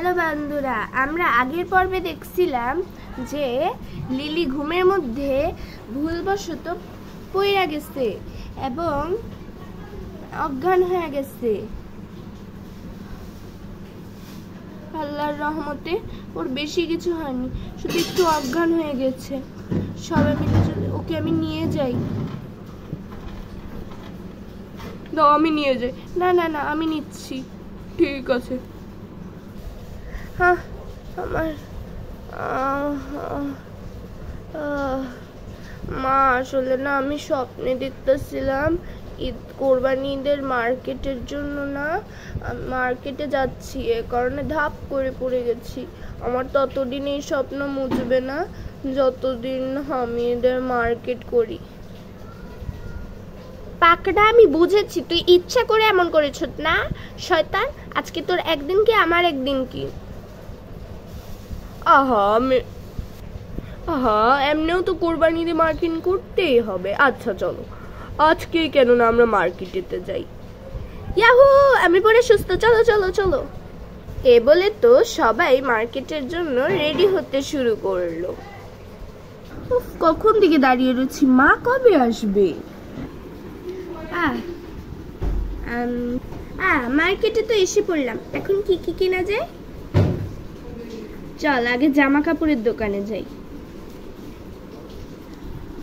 Hello বন্ধুরা, আমরা আগের পর্বে দেখছিলাম যে লিলি ঘুমের মধ্যে ভুলবশত পড়ে গেছে এবং অজ্ঞান হয়ে গেছে। আল্লাহর রহমতে ওর বেশি কিছু হয়নি, শুধু একটু অজ্ঞান হয়ে গেছে। সবাই মিলে ওকে আমি নিয়ে যাই। দাও আমি নিয়ে যাই। না না না, আমি নিচ্ছি। ঠিক আছে। হ্যাঁ, আমার মা আসলে না, আমি স্বপ্নে দেখতেছিলাম কোরবানি ঈদের মার্কেটের জন্য না মার্কেটে যাচ্ছি, এ কারণে ধাপ করে পড়ে গেছি। আমার ততদিন এই স্বপ্ন মুছবে না যতদিন আমি এদের মার্কেট করি। পাকড়া, আমি বুঝেছি তুই ইচ্ছা করে এমন করেছ না শয়তান। আজকে তোর একদিন কি আমার একদিন কি? এমনিও তো কোরবানি ঈদে মার্কেট করতেই হবে। আচ্ছা চলো, আজকে কেন না আমরা মার্কেটেতে যাই। ইয়াহু, আমি পরে সুস্থ। চলো চলো চলো। এ বলে তো সবাই মার্কেটের জন্য রেডি হতে শুরু করলো। কখন থেকে দাঁড়িয়ে রয়েছি, মা কবে আসবে? মার্কেটে তো এসে পড়লাম, এখন কি কি কেনা যায়? চল আগে জামা কাপড়ের দোকানে যাই।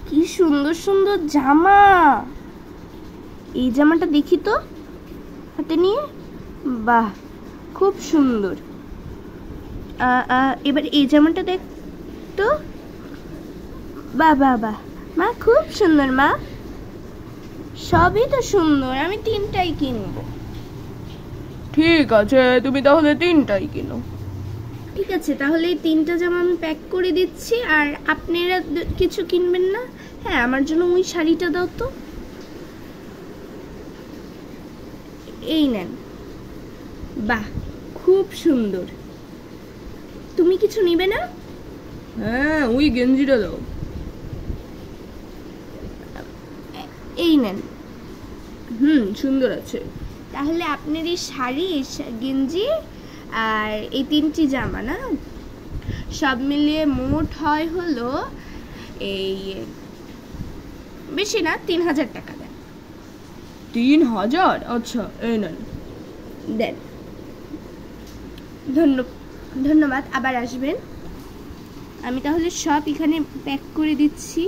কি সুন্দর সুন্দর জামা। এই জামাটা দেখি তো হাতে নিয়ে। বাহ, খুব সুন্দর। এবার এই জামাটা দেখ তো। বাহ বাহ বাহ, মা খুব সুন্দর। মা সবই তো সুন্দর, আমি তিনটাই কিনবো। ঠিক আছে, তুমি তাহলে তিনটাই কিনো। ঠিক আছে, তাহলে এই তিনটা জামা আমি প্যাক করে দিচ্ছি। আর আপনারা কিছু কিনবেন না? হ্যাঁ, আমার জন্য ওই শাড়িটা দাও তো। এই নেন। বাহ, খুব সুন্দর। তুমি কিছু নিবে না? হ্যাঁ, ওই গেঞ্জিটা দাও। এই নেন। সুন্দর আছে। তাহলে আপনার এই শাড়ি, গেঞ্জি আর এই তিনটি জামা না, সব মিলিয়ে মোট হয় হলো এই বেশি না 3000 টাকা দেন। 3000? আচ্ছা, এই নেন। দেন। ধন্যবাদ, আবার আসবেন। আমি তাহলে সব এখানে প্যাক করে দিচ্ছি।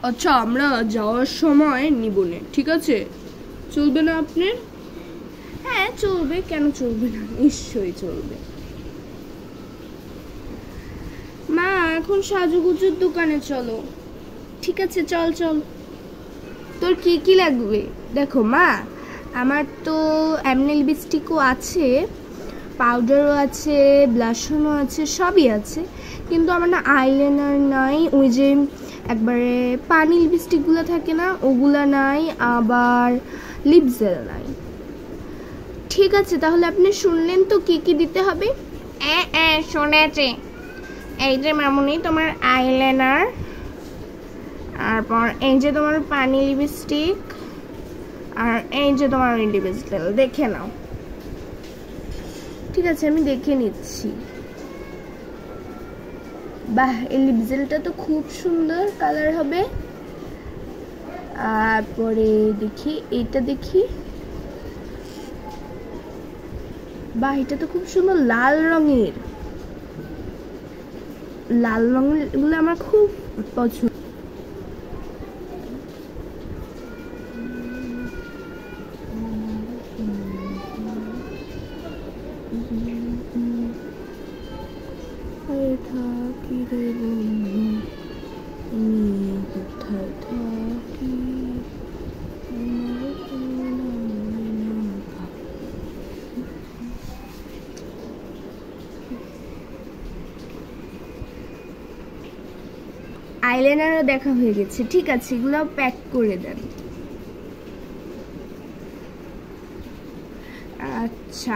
আচ্ছা, আমরা যাওয়ার সময় নিব না, ঠিক আছে? চলবে না আপনার? হ্যাঁ চলবে, কেন চলবে না, নিশ্চয়ই চলবে। মা এখন সাজুগুজুর দোকানে চলো। ঠিক আছে, চল চল। তোর কি কি লাগবে? দেখো মা, আমার তো এমনি লিপস্টিকও আছে, পাউডারও আছে, ব্লাশনও আছে, সবই আছে, কিন্তু আমার না আইলাইনার নাই। ওই যে একবারে পানি লিপস্টিকগুলো থাকে না, ওগুলা নাই, আবার লিপ জেল নাই। ঠিক আছে, তাহলে আপনি শুনলেন তো কি কি দিতে হবে? শুনেছি। এই যে মামুনি তোমার আইলাইনার, তারপর এই যে তোমার পানি লিপস্টিক, আর এই যে তোমার লিপ জেল। দেখে নাও। ঠিক আছে, আমি দেখে নিচ্ছি। বাহ, এই লিপ জেলটা তো খুব সুন্দর কালার হবে। তারপরে দেখি এইটা, দেখি। বাহ, এটা তো খুব সুন্দর, লাল রঙের। লাল রঙের এগুলো আমার খুব পছন্দ। থাকি রে বন্ধু, কোথায় থাকি? আইলাইনারও দেখা হয়ে গেছে। ঠিক আছে, এগুলো প্যাক করে দেন। আচ্ছা,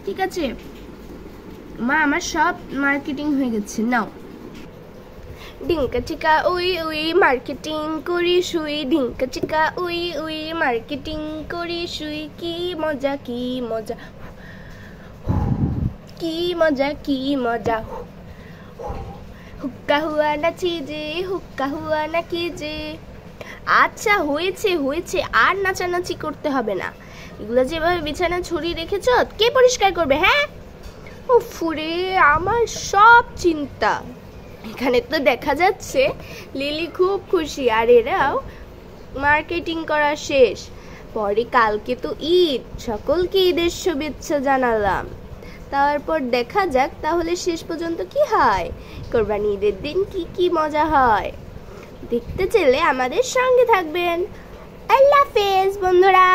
ঠিক আছে মা, আমার সব মার্কেটিং হয়ে গেছে, নাও। ডিঙ্কা চিকা উই উই মার্কেটিং করি শুই, ডিঙ্কা চিকা উই উই মার্কেটিং করি শুই। কি মজা কি মজা, কি মজা কি মজা, হুক্কা হুয়া না চিজে, হুক্কা হুয়া না কি যে। আচ্ছা হয়েছে হয়েছে, আর নাচানাচি করতে হবে না। এগুলো যেভাবে বিছানা ছড়িয়ে রেখেছ কে পরিষ্কার করবে? হ্যাঁ, ও ফুরে আমার সব চিন্তা। এখানে তো দেখা যাচ্ছে লিলি খুব খুশি, আর এরাও মার্কেটিং করা শেষ। পরে কালকে তো ঈদ, সকলকে ঈদের শুভেচ্ছা জানালাম। তারপর দেখা যাক তাহলে শেষ পর্যন্ত কি হয়, কোরবানি ঈদের দিন কি কি মজা হয়। দেখতে চাইলে আমাদের সঙ্গে থাকবেন। আল্লাহ হাফেজ বন্ধুরা।